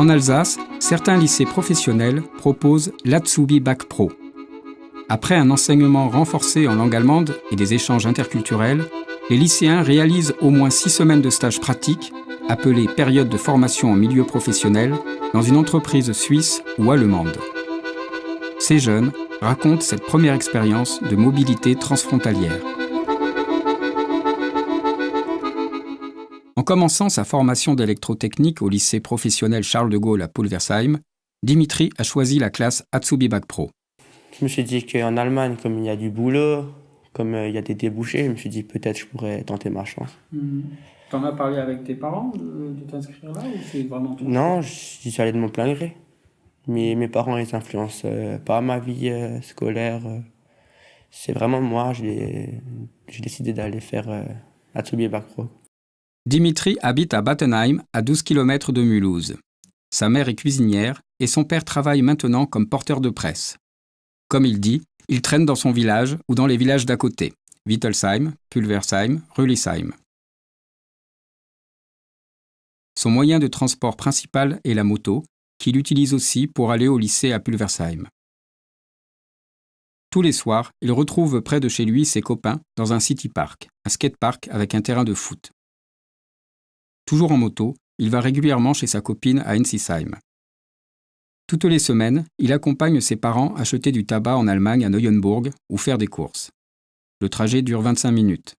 En Alsace, certains lycées professionnels proposent l'Azubi Bac Pro. Après un enseignement renforcé en langue allemande et des échanges interculturels, les lycéens réalisent au moins 6 semaines de stage pratique, appelées période de formation en milieu professionnel, dans une entreprise suisse ou allemande. Ces jeunes racontent cette première expérience de mobilité transfrontalière. En commençant sa formation d'électrotechnique au lycée professionnel Charles de Gaulle à Pulversheim, Dimitri a choisi la classe Azubi Bac Pro. Je me suis dit qu'en Allemagne, comme il y a du boulot, comme il y a des débouchés, je me suis dit peut-être je pourrais tenter ma chance. T'en as parlé avec tes parents de t'inscrire là ou c'est vraiment ton Non, j'y suis allé de mon plein gré. Mais mes parents, ils influencent pas ma vie scolaire. C'est vraiment moi, j'ai décidé d'aller faire Azubi Bac Pro. Dimitri habite à Battenheim, à 12 km de Mulhouse. Sa mère est cuisinière et son père travaille maintenant comme porteur de presse. Comme il dit, il traîne dans son village ou dans les villages d'à côté, Wittelsheim, Pulversheim, Rülisheim. Son moyen de transport principal est la moto, qu'il utilise aussi pour aller au lycée à Pulversheim. Tous les soirs, il retrouve près de chez lui ses copains dans un city park, un skatepark avec un terrain de foot. Toujours en moto, il va régulièrement chez sa copine à Ensisheim. Toutes les semaines, il accompagne ses parents acheter du tabac en Allemagne à Neuenburg ou faire des courses. Le trajet dure 25 minutes.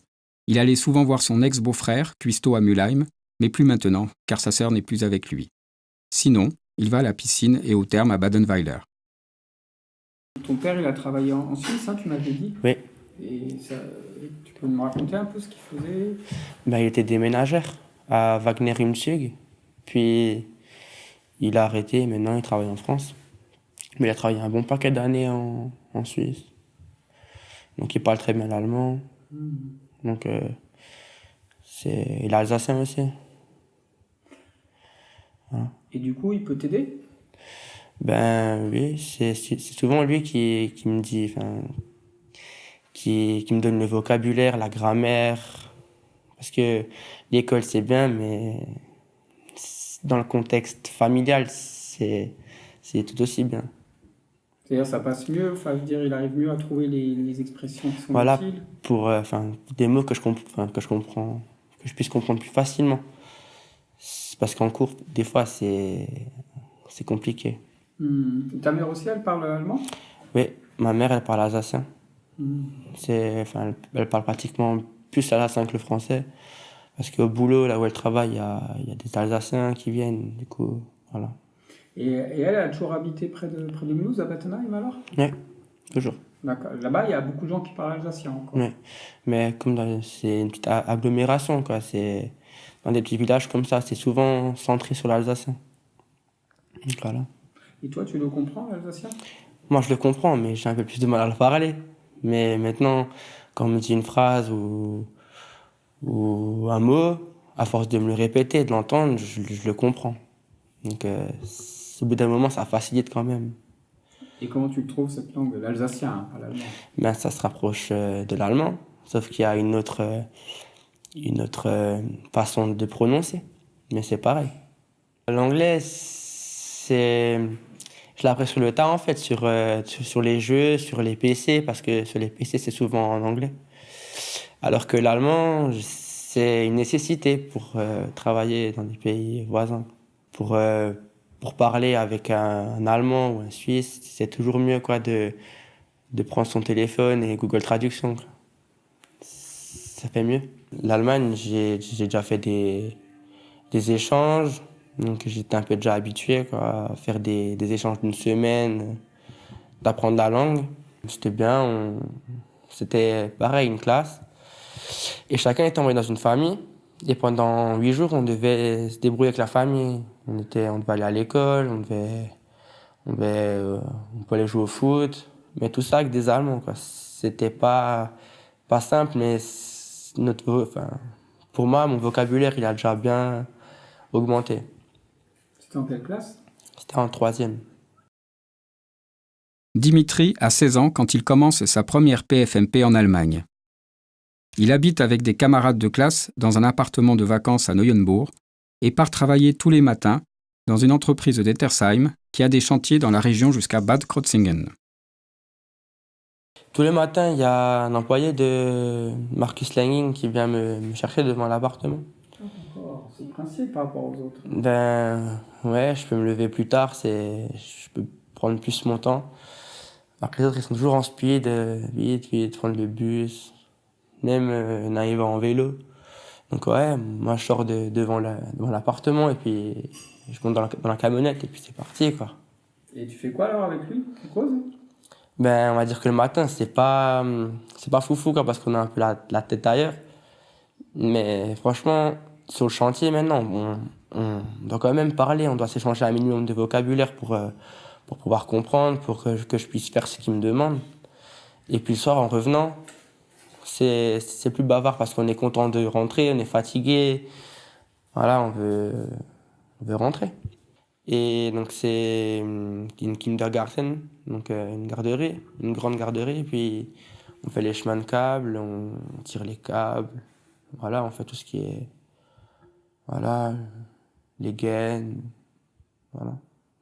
Il allait souvent voir son ex-beau-frère, Cuisto à Mülheim, mais plus maintenant, car sa sœur n'est plus avec lui. Sinon, il va à la piscine et au therme à Badenweiler. Ton père, il a travaillé en Suisse, hein, tu m'avais dit. Oui. Et ça, tu peux me raconter un peu ce qu'il faisait? Il était déménageur à Wagner im Zug. Puis il a arrêté, maintenant il travaille en France. Mais il a travaillé un bon paquet d'années en Suisse. Donc il parle très bien l'allemand. Donc il est alsacien aussi. Voilà. Et du coup, il peut t'aider? Oui, c'est souvent lui qui me dit, qui me donne le vocabulaire, la grammaire. Parce que l'école c'est bien, mais dans le contexte familial, c'est tout aussi bien. C'est-à-dire ça passe mieux, enfin, je veux dire, il arrive mieux à trouver les expressions qui sont Voilà, utiles. pour des mots que je comprends, que je puisse comprendre plus facilement. Parce qu'en cours, des fois, c'est compliqué. Ta mère aussi, elle parle allemand? Oui, ma mère, elle parle alsacien. Elle parle pratiquement plus alsacien que le français. Parce qu'au boulot, là où elle travaille, il y a des Alsaciens qui viennent, du coup, voilà. Et elle a toujours habité près de Mulhouse, à Battenheim, alors? Oui, toujours. D'accord. Là-bas, il y a beaucoup de gens qui parlent alsacien encore. Oui, mais c'est une petite agglomération, quoi. C'est dans des petits villages comme ça, c'est souvent centré sur l'alsacien. Donc voilà. Et toi, tu le comprends, l'alsacien? Moi, je le comprends, mais j'ai un peu plus de mal à le parler. Mais maintenant, quand on me dit une phrase ou un mot, à force de me le répéter, de l'entendre, je le comprends. Donc, au bout d'un moment, ça facilite quand même. Et comment tu le trouves, cette langue, l'alsacien, hein, pas l'allemand? Ça se rapproche de l'allemand, sauf qu'il y a une autre façon de prononcer. Mais c'est pareil. L'anglais, je l'ai appris sur le tas, en fait, sur les jeux, sur les PC, parce que sur les PC, c'est souvent en anglais. Alors que l'allemand, c'est une nécessité pour travailler dans des pays voisins. Pour parler avec un Allemand ou un Suisse, c'est toujours mieux quoi, de prendre son téléphone et Google Traduction. Quoi. Ça fait mieux. L'Allemagne, j'ai déjà fait des échanges, donc j'étais un peu déjà habitué quoi, à faire des échanges d'une semaine, d'apprendre la langue. C'était bien, c'était pareil, une classe. Et chacun était envoyé dans une famille. Et pendant 8 jours, on devait se débrouiller avec la famille. On devait aller à l'école, on pouvait aller jouer au foot. Mais tout ça avec des Allemands, quoi. C'était pas simple, mais pour moi, mon vocabulaire, il a déjà bien augmenté. C'était en quelle classe? C'était en 3e. Dimitri a 16 ans quand il commence sa première PFMP en Allemagne. Il habite avec des camarades de classe dans un appartement de vacances à Neuenburg et part travailler tous les matins dans une entreprise d'Ettersheim qui a des chantiers dans la région jusqu'à Bad Krozingen. Tous les matins, il y a un employé de Marcus Langing qui vient me chercher devant l'appartement. D'accord, c'est le principe par rapport aux autres. Ben ouais, je peux me lever plus tard, je peux prendre plus mon temps. Alors que les autres, ils sont toujours en speed, vite, prendre le bus, même en arrivant en vélo. Donc ouais, moi je sors devant l'appartement et puis je monte dans la camionnette et puis c'est parti quoi. Et tu fais quoi alors avec lui? Tu causes? Ben on va dire que le matin c'est pas foufou quoi parce qu'on a un peu la tête ailleurs. Mais franchement, sur le chantier maintenant, on doit quand même parler, on doit s'échanger un minimum de vocabulaire pour pouvoir comprendre, pour que je puisse faire ce qu'il me demande. Et puis le soir en revenant, c'est plus bavard parce qu'on est content de rentrer, on est fatigué. Voilà, on veut rentrer. Et donc c'est une kindergarten, donc une garderie, une grande garderie. Et puis on fait les chemins de câbles, on tire les câbles. Voilà, on fait tout ce qui est, voilà, les gaines, voilà.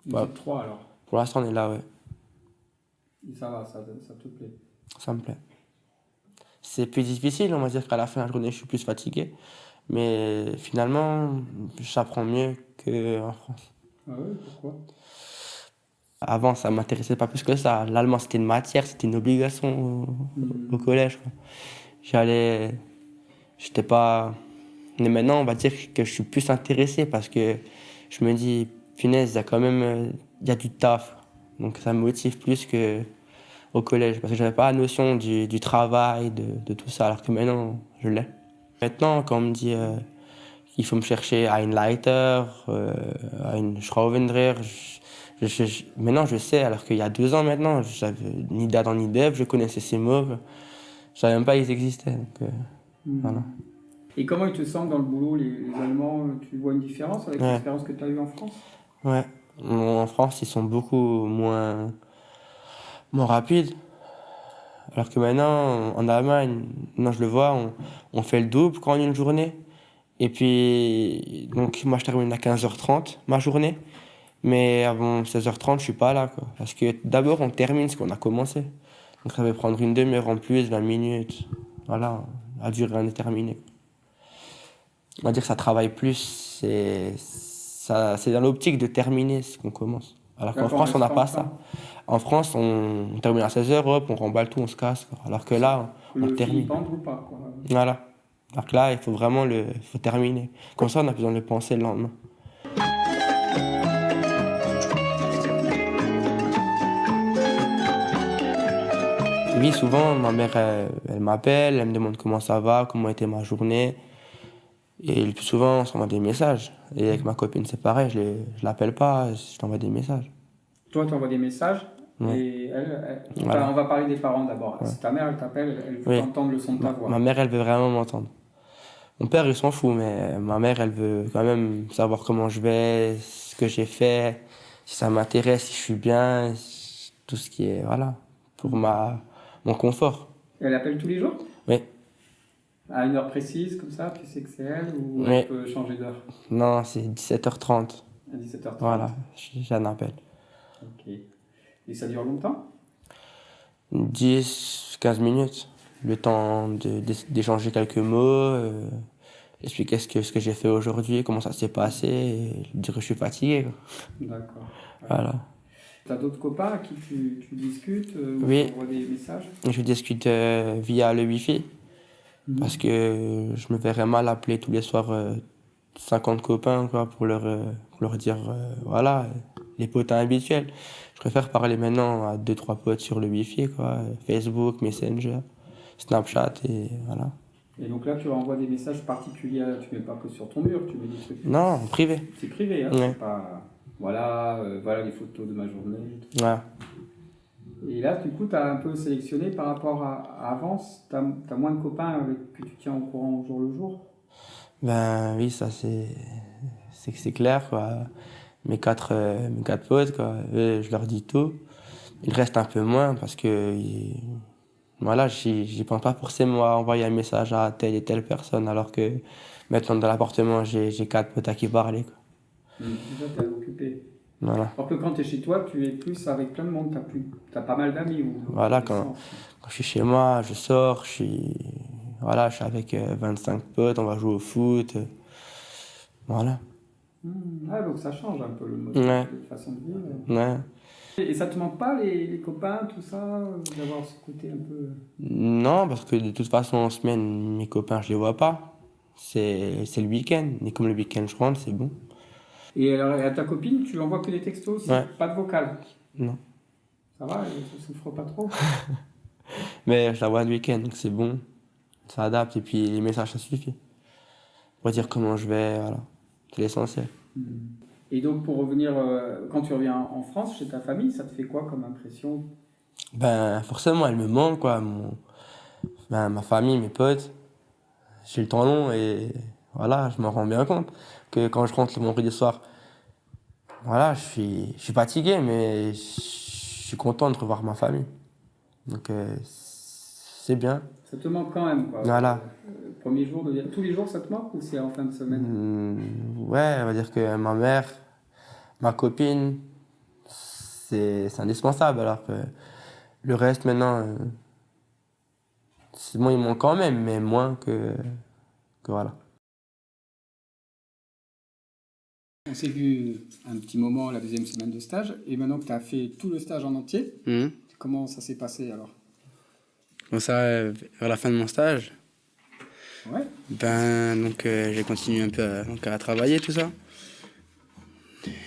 Vous êtes 3 alors. Pour l'instant on est là, ouais. Et ça va, ça te plaît. Ça me plaît. C'est plus difficile, on va dire qu'à la fin de la journée je suis plus fatigué. Mais finalement, j'apprends mieux qu'en France. Ah ouais, pourquoi? Avant, ça m'intéressait pas plus que ça. L'allemand, c'était une matière, c'était une obligation au collège, quoi. J'étais pas... Mais maintenant, on va dire que je suis plus intéressé parce que je me dis, punaise, il y a quand même il y a du taf. Donc ça me motive plus qu'au collège parce que j'avais pas la notion du travail, de tout ça, alors que maintenant, je l'ai. Maintenant, quand on me dit qu'il faut me chercher à une Leiter, à une Schraubendreher, maintenant je sais, alors qu'il y a 2 ans maintenant, j'avais ni d'Adam ni d'Ève, je connaissais ces mots, je savais même pas qu'ils existaient. Donc, voilà. Et comment ils te semblent dans le boulot, les Allemands? Tu vois une différence avec l'expérience que tu as eue en France? Ouais, en France, ils sont beaucoup moins rapides. Alors que maintenant, en Allemagne, non, je le vois, on fait le double quand on a une journée. Et puis, donc, moi, je termine à 15h30 ma journée. Mais avant 16h30, je suis pas là, quoi. Parce que d'abord, on termine ce qu'on a commencé. Donc, ça va prendre une demi-heure en plus, 20 minutes. Voilà, à durée indéterminée. On va dire que ça travaille plus. C'est dans l'optique de terminer ce qu'on commence. Alors qu'en France, on n'a pas ça. En France, on termine à 16h, hop, on remballe tout, on se casse, quoi. Alors que là, on termine. Ou pas, quoi. Voilà. Alors que là, il faut vraiment faut terminer. Comme ça, on a besoin de le penser le lendemain. Oui, souvent, ma mère, elle m'appelle, elle me demande comment ça va, comment était ma journée. Et le plus souvent, on s'envoie des messages. Et avec ma copine, c'est pareil, je l'appelle pas, je t'envoie des messages. Toi, tu envoies des messages. Ouais. Et elle Voilà. on va parler des parents d'abord. Ouais. Si ta mère, elle t'appelle, elle veut entendre le son de ta voix. Ma mère, elle veut vraiment m'entendre. Mon père, il s'en fout, mais ma mère, elle veut quand même savoir comment je vais, ce que j'ai fait, si ça m'intéresse, si je suis bien, tout ce qui est, voilà, pour mon confort. Et elle appelle tous les jours? Oui. À une heure précise, comme ça, tu sais que c'est elle, ou Oui. elle peut changer d'heure? Non, c'est 17h30. À 17h30. Voilà, j'ai un appel. Ok. Et ça dure longtemps? 10-15 minutes. Le temps d'échanger quelques mots, expliquer ce que j'ai fait aujourd'hui, comment ça s'est passé, et dire que je suis fatigué, quoi. D'accord. Voilà. T'as d'autres copains à qui tu discutes ou Oui. tu envoies des messages? Je discute via le Wi-Fi, parce que je me verrais mal appeler tous les soirs 50 copains, quoi, pour leur dire, voilà, les potes habituels. Je préfère parler maintenant à 2-3 potes sur le Wi-Fi, quoi, Facebook, Messenger, Snapchat, et voilà. Et donc là, tu envoies des messages particuliers, tu mets pas que sur ton mur, tu mets des trucs. Non, en privé. C'est privé, hein, Ouais. c'est pas. Voilà, voilà les photos de ma journée. Ouais. Et là, du coup, tu as un peu sélectionné par rapport à avant, tu as moins de copains que tu tiens au courant au jour le jour? Ben oui, ça c'est clair, quoi. Mes quatre potes, quoi, eux, je leur dis tout. Il reste un peu moins parce que voilà, j'y pense pas forcément à envoyer un message à telle et telle personne, alors que maintenant dans l'appartement, j'ai 4 potes à qui parler, quoi. Déjà, tu es occupé Voilà. Alors que quand tu es chez toi, tu es plus avec plein de monde, tu as pas mal d'amis. Voilà, quand je suis chez moi, je sors, voilà, je suis avec 25 potes, on va jouer au foot. Voilà. Ah, donc ça change un peu le mode Ouais. de façon de vivre. Ouais. Et ça te manque pas les copains, tout ça, d'avoir ce côté un peu. Non, parce que de toute façon, en semaine, mes copains, je les vois pas. C'est le week-end. Et comme le week-end, je rentre, c'est bon. Et alors, et à ta copine, tu lui envoies que des textos aussi, Ouais. pas de vocal. Non. Ça va, ça souffre pas trop. Mais je la vois le week-end, donc c'est bon. Ça adapte. Et puis les messages, ça suffit. Pour dire comment je vais, voilà. C'est l'essentiel. Et donc, pour revenir, quand tu reviens en France, chez ta famille, ça te fait quoi comme impression? Ben, forcément, elle me manque, quoi. Ma famille, mes potes. J'ai le temps long et voilà, je m'en rends bien compte. Que quand je rentre le vendredi soir, voilà, je suis fatigué, mais je suis content de revoir ma famille. Donc, c'est bien. Ça te manque quand même, quoi. Voilà. Premier jour, tous les jours, ça te manque ou c'est en fin de semaine? Ouais, on va dire que ma mère, ma copine, c'est indispensable. Alors que le reste, maintenant, c'est bon, il manque quand même, mais moins que voilà. On s'est vu un petit moment la deuxième semaine de stage, et maintenant que tu as fait tout le stage en entier, comment ça s'est passé alors? Bon, ça, vers la fin de mon stage, Ouais. donc j'ai continué un peu à travailler, tout ça.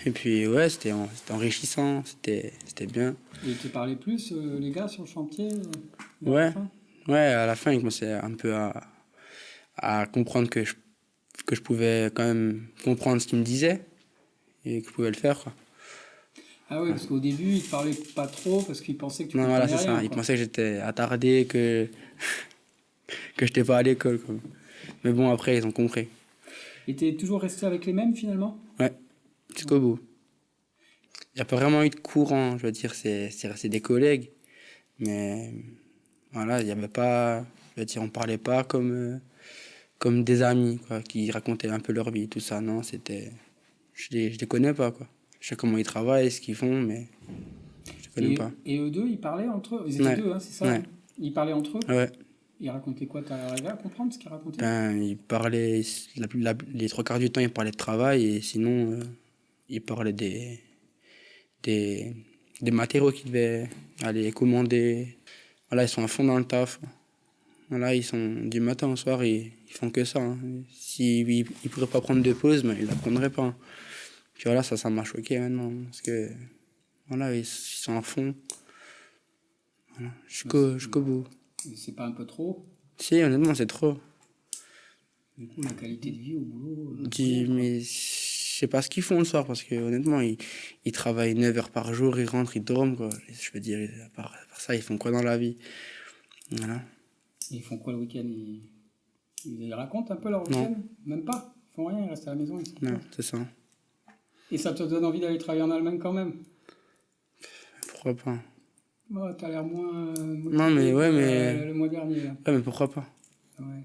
Et puis, ouais, c'était enrichissant, c'était bien. Et tu parlais plus, les gars, sur le chantier vers Ouais, la fin ouais, à la fin, ils commençaient un peu à comprendre que je pouvais quand même comprendre ce qu'ils me disaient et que je pouvais le faire, quoi. Ah oui, parce qu'au début, ils te parlaient pas trop parce qu'ils pensaient que tu Non, comprenais voilà, c'est rien, ça. Ils quoi. pensaient que j'étais attardé, que j'étais pas à l'école, quoi. Mais bon, après, ils ont compris. Et t'es toujours resté avec les mêmes finalement? Ouais, jusqu'au bout. Il n'y a pas vraiment eu de courant, je veux dire, c'est resté des collègues. Mais voilà, il n'y avait pas, je veux dire, on parlait pas comme des amis, quoi, qui racontaient un peu leur vie, tout ça. Non, je les connais pas, quoi. Je sais comment ils travaillent, ce qu'ils font, mais je les connais pas. Et eux deux, ils parlaient entre eux? Ils étaient Ouais. deux, hein, c'est ça? Ouais. Hein. Ils parlaient entre eux? Ouais, Ils racontaient quoi? T'as arrivé à comprendre ce qu'ils racontaient? ben, ils parlaient, les trois quarts du temps, ils parlaient de travail, et sinon, ils parlaient des matériaux qu'ils devaient aller commander. Voilà, ils sont à fond dans le taf. Voilà, ils sont du matin au soir, ils font que ça. Hein. S'ils ne pourraient pas prendre de pause, mais ils ne la prendraient pas. Hein. Puis voilà, ça m'a choqué maintenant. Parce que voilà, ils sont à fond. Voilà, jusqu'au bout. Et c'est pas un peu trop? Si, honnêtement, c'est trop. Du coup, la qualité de vie au boulot. Mais je sais pas ce qu'ils font le soir, parce que honnêtement, ils travaillent 9 heures par jour, ils rentrent, ils dorment, quoi. Je veux dire, à part ça, ils font quoi dans la vie? Voilà. Ils font quoi le week-end? Ils racontent un peu leur Non. week-end? Même pas? Ils font rien, ils restent à la maison, ils sont Non, contents. c'est ça. Et ça te donne envie d'aller travailler en Allemagne quand même? Pourquoi pas? Oh, t'as l'air moins motivé Non, mais ouais, que, mais... le mois dernier. Là. Ouais, mais pourquoi pas? Ouais.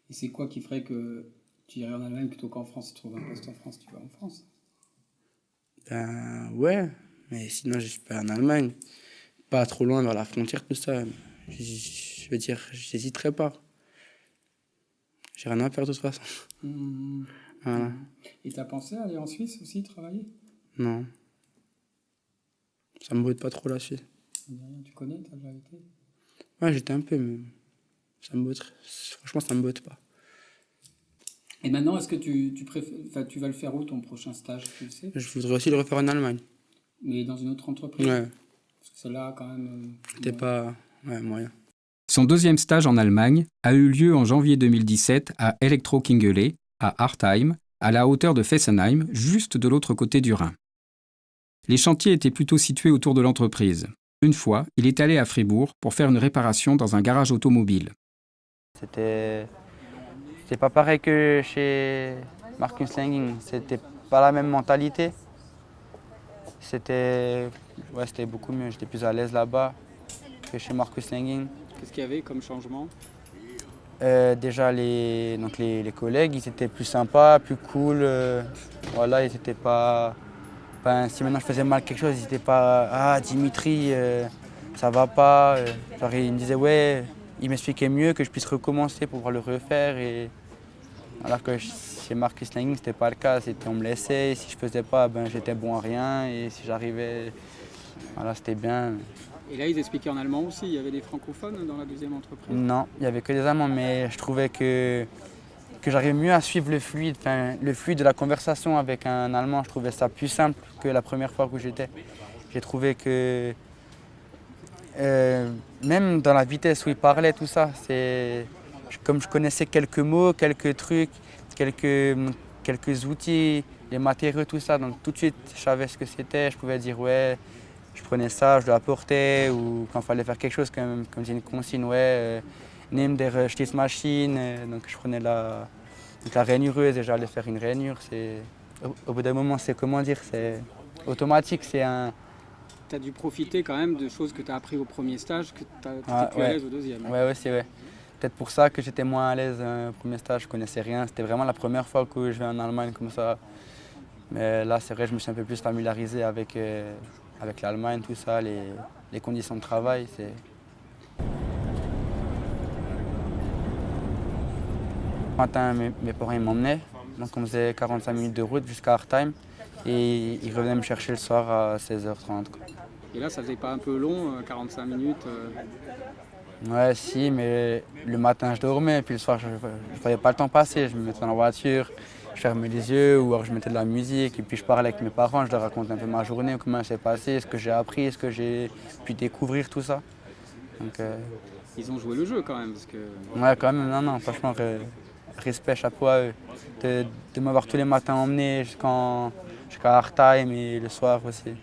Et c'est quoi qui ferait que tu irais en Allemagne plutôt qu'en France? Si tu trouves un poste en France, tu vas en France? Ben, ouais. Mais sinon, je suis pas en Allemagne. Pas trop loin vers la frontière, tout ça. Je veux dire, j'hésiterai pas. J'ai rien à perdre de toute façon. Voilà. Et t'as pensé à aller en Suisse aussi, travailler? Non. Ça me botte pas trop la Suisse. Ça me dit rien, tu connais, t'as déjà été? Ouais, j'étais un peu, mais ça me botte. Franchement, ça me botte pas. Et maintenant, est-ce que tu vas le faire où ton prochain stage, tu le sais? Je voudrais aussi le refaire en Allemagne. Mais dans une autre entreprise? Ouais. Parce que celle-là, quand même. C'était pas... Ouais, moyen. Son deuxième stage en Allemagne a eu lieu en janvier 2017 à Elektro-Kingele, à Hartheim, à la hauteur de Fessenheim, juste de l'autre côté du Rhin. Les chantiers étaient plutôt situés autour de l'entreprise. Une fois, il est allé à Fribourg pour faire une réparation dans un garage automobile. C'était pas pareil que chez Marcus Langing, c'était pas la même mentalité. C'était beaucoup mieux, j'étais plus à l'aise là-bas que chez Marcus Langing. Qu'est-ce qu'il y avait comme changement? Déjà les collègues, ils étaient plus sympas, plus cool. Voilà, ils étaient pas Ben, si maintenant je faisais mal quelque chose, ils n'étaient pas « Ah, Dimitri, ça va pas ». Genre, ils me disaient « Ouais ». Ils m'expliquaient mieux que je puisse recommencer pour pouvoir le refaire. Alors que chez Marcus Langing, ce n'était pas le cas. On me laissait, et si je faisais pas, ben, j'étais bon à rien. Et si j'arrivais, voilà, c'était bien. Et là, ils expliquaient en allemand aussi. Il y avait des francophones dans la deuxième entreprise? Non, il n'y avait que des Allemands, mais je trouvais que j'arrivais mieux à suivre le fluide de la conversation avec un Allemand. Je trouvais ça plus simple que la première fois où j'étais. J'ai trouvé que même dans la vitesse où il parlait, tout ça, comme je connaissais quelques mots, quelques trucs, quelques outils, les matériaux, tout ça, donc tout de suite je savais ce que c'était. Je pouvais dire ouais, je prenais ça, je le apportais, ou quand il fallait faire quelque chose, comme j'ai une consigne, ouais, nimm der Stießmaschine, donc je prenais la rainureuse et j'allais faire une rainure. Au bout d'un moment, c'est automatique, c'est un. Tu as dû profiter quand même de choses que tu as appris au premier stage, que tu étais plus à l'aise au deuxième. Ouais, c'est vrai. Peut-être pour ça que j'étais moins à l'aise au premier stage, je connaissais rien. C'était vraiment la première fois que je vais en Allemagne comme ça. Mais là, c'est vrai, je me suis un peu plus familiarisé avec l'Allemagne, tout ça, les conditions de travail. Le matin, mes parents m'emmenaient, donc on faisait 45 minutes de route jusqu'à Artheim et ils revenaient me chercher le soir à 16h30. Et là, ça faisait pas un peu long, 45 minutes Ouais, si, mais le matin je dormais, puis le soir je ne voyais pas le temps passer. Je me mettais dans la voiture, je fermais les yeux ou alors je mettais de la musique et puis je parlais avec mes parents, je leur racontais un peu ma journée, comment elle s'est passée, ce que j'ai appris, ce que j'ai pu découvrir, tout ça. Donc, Ils ont joué le jeu quand même. Parce que... Ouais, quand même, non, franchement, respect, chapeau à eux. De m'avoir tous les matins emmené jusqu'à Artheim et le soir aussi.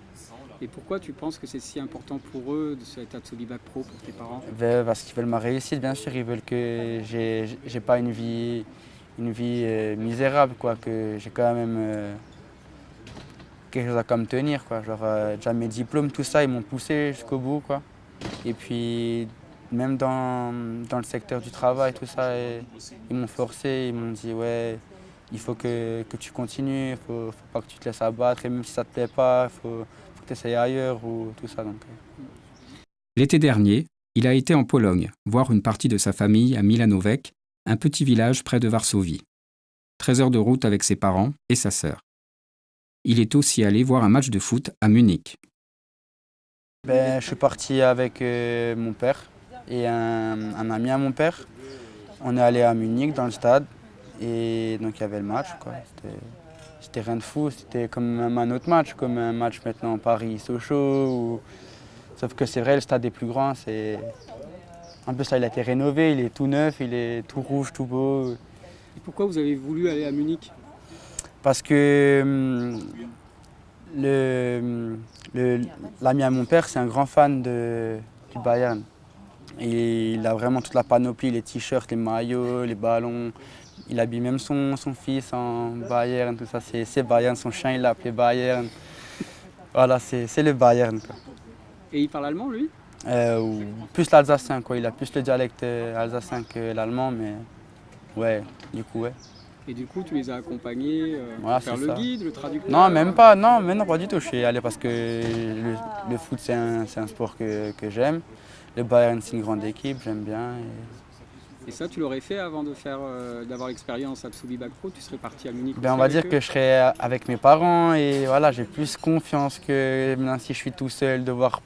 Et pourquoi tu penses que c'est si important pour eux de cet Azubi Bac Pro pour tes parents? Parce qu'ils veulent ma réussite, bien sûr. Ils veulent que j'ai pas une vie misérable, quoi. Que j'ai quand même quelque chose à me tenir, quoi. Genre, déjà mes diplômes, tout ça, ils m'ont poussé jusqu'au bout, quoi. Et puis, même dans le secteur du travail, tout ça, ils m'ont forcé, ils m'ont dit, ouais, il faut que tu continues, il faut pas que tu te laisses abattre. Et même si ça te plaît pas, il faut que tu essayes ailleurs ou tout ça. Donc. L'été dernier, il a été en Pologne, voir une partie de sa famille à Milanówek, un petit village près de Varsovie. 13 heures de route avec ses parents et sa sœur. Il est aussi allé voir un match de foot à Munich. Je suis parti avec mon père et un ami à mon père. On est allé à Munich dans le stade et donc il y avait le match, quoi. C'était rien de fou, c'était comme un autre match, comme un match maintenant Paris-Sochaux. Sauf que c'est vrai, le stade est plus grand. En plus, là, il a été rénové, il est tout neuf, il est tout rouge, tout beau. Et pourquoi vous avez voulu aller à Munich? Parce que l'ami à mon père, c'est un grand fan du Bayern. Et il a vraiment toute la panoplie, les t-shirts, les maillots, les ballons. Il habille même son fils en Bayern, tout ça. C'est Bayern, son chien, il l'a appelé Bayern. Voilà, c'est le Bayern, quoi. Et il parle allemand, lui? Plus l'alsacien, quoi. Il a plus le dialecte alsacien que l'allemand, mais ouais, du coup, ouais. Et du coup, tu les as accompagnés Voilà, faire le guide, le traducteur? Non, même pas, non, mais non, pas du tout. Je suis allé parce que le foot, c'est un sport que j'aime. Le Bayern, c'est une grande équipe, j'aime bien. Et ça, tu l'aurais fait avant d'avoir l'expérience à Azubi Bac Pro? Tu serais parti à Munich? On va dire que je serais avec mes parents et voilà, j'ai plus confiance que maintenant si je suis tout seul, devoir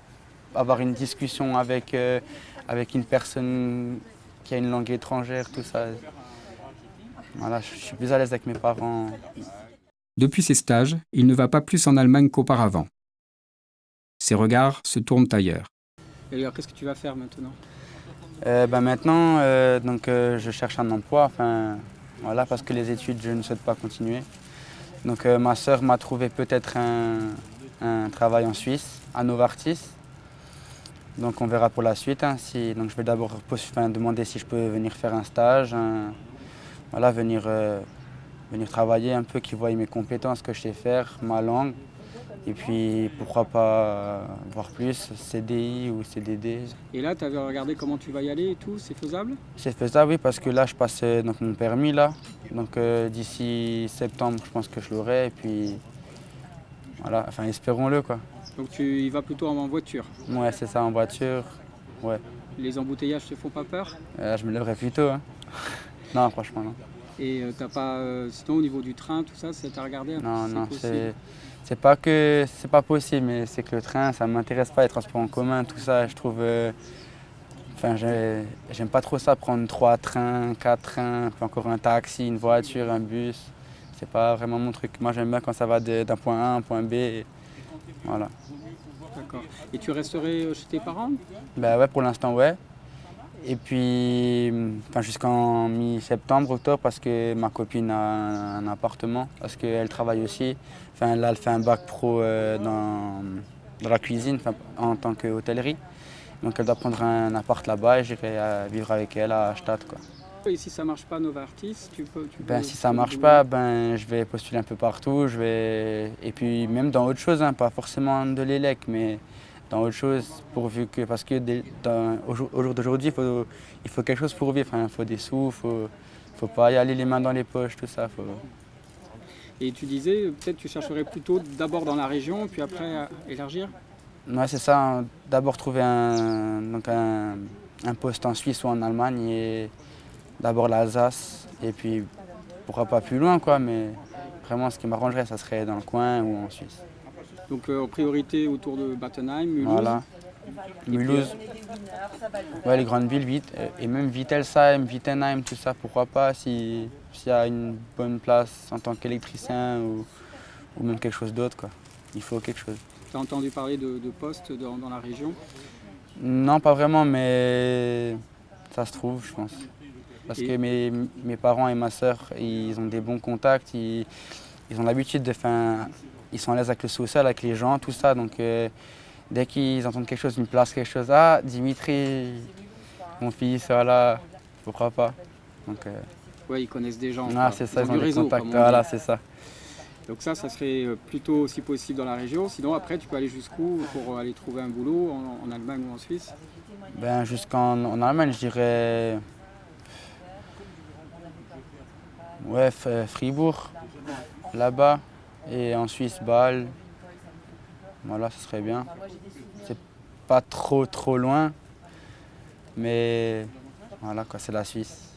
avoir une discussion avec une personne qui a une langue étrangère, tout ça. Voilà, je suis plus à l'aise avec mes parents. Depuis ses stages, il ne va pas plus en Allemagne qu'auparavant. Ses regards se tournent ailleurs. Et alors, qu'est-ce que tu vas faire maintenant? Maintenant, je cherche un emploi, voilà, parce que les études, je ne souhaite pas continuer. Donc ma sœur m'a trouvé peut-être un travail en Suisse, à Novartis. Donc on verra pour la suite. Donc je vais d'abord demander si je peux venir faire un stage, voilà, venir travailler un peu, qu'ils voient mes compétences, ce que je sais faire, ma langue. Et puis pourquoi pas voir plus, CDI ou CDD. Et là, tu avais regardé comment tu vas y aller et tout, c'est faisable? C'est faisable, oui, parce que là je passe donc, mon permis là. Donc d'ici septembre, je pense que je l'aurai. Et puis Voilà, enfin espérons-le quoi. Donc tu y vas plutôt en voiture. Ouais, c'est ça, en voiture. Ouais. Les embouteillages te font pas peur? Je me lèverai plus tôt. Hein. Non, franchement, non. Et t'as pas, sinon au niveau du train, tout ça, t'as regardé? Non, si non, possible c'est pas que c'est pas possible, mais c'est que le train, ça m'intéresse pas, les transports en commun, tout ça, je trouve. Enfin, j'aime pas trop ça, prendre 3 trains, 4 trains, puis encore un taxi, une voiture, un bus. C'est pas vraiment mon truc. Moi, j'aime bien quand ça va d'un point A à un point B. Voilà. D'accord. Et tu resterais chez tes parents? Ben ouais, pour l'instant, ouais. Et puis, enfin, jusqu'en mi-septembre, octobre, parce que ma copine a un appartement, parce qu'elle travaille aussi. Enfin, là, elle fait un bac pro dans la cuisine, enfin, en tant qu'hôtellerie. Donc, elle doit prendre un appart là-bas et j'irai vivre avec elle à Stade, quoi. Et si ça marche pas Novartis, tu peux Si ça trouver marche du pas, boulot. je vais postuler un peu partout. Et puis, même dans autre chose, hein, pas forcément de l'élec, mais dans autre chose, pourvu que. Parce que au jour d'aujourd'hui, il faut quelque chose pour vivre. Hein. Il faut des sous, faut pas y aller les mains dans les poches, tout ça. Et tu disais, peut-être tu chercherais plutôt d'abord dans la région, puis après élargir? Ouais, c'est ça. Hein. D'abord trouver un poste en Suisse ou en Allemagne, et d'abord l'Alsace, et puis pourquoi pas plus loin, quoi. Mais vraiment, ce qui m'arrangerait, ça serait dans le coin ou en Suisse. Donc en priorité autour de Battenheim, Mulhouse. Voilà. Mulhouse, ouais, les grandes villes, et même Wittelsheim, Wittenheim, tout ça, pourquoi pas, s'il y a une bonne place en tant qu'électricien ou même quelque chose d'autre, quoi. Il faut quelque chose. Tu as entendu parler de postes dans la région? Non, pas vraiment, mais ça se trouve, je pense. Parce que mes parents et ma sœur, ils ont des bons contacts, ils ont l'habitude de faire. Ils sont à l'aise avec le social, avec les gens, tout ça. Donc dès qu'ils entendent quelque chose, une place, quelque chose, ah, Dimitri, mon fils, voilà, pourquoi pas. Donc, ouais, ils connaissent des gens. C'est ça, ils ont du des réseau, contacts, comme on voilà, dit. c'est ça. Donc ça serait plutôt si possible dans la région. Sinon après, tu peux aller jusqu'où pour aller trouver un boulot en Allemagne ou en Suisse? En Allemagne, je dirais. Ouais, Fribourg, là-bas. Et en Suisse, Bâle. Voilà, ce serait bien. C'est pas trop loin, mais voilà quoi, c'est la Suisse.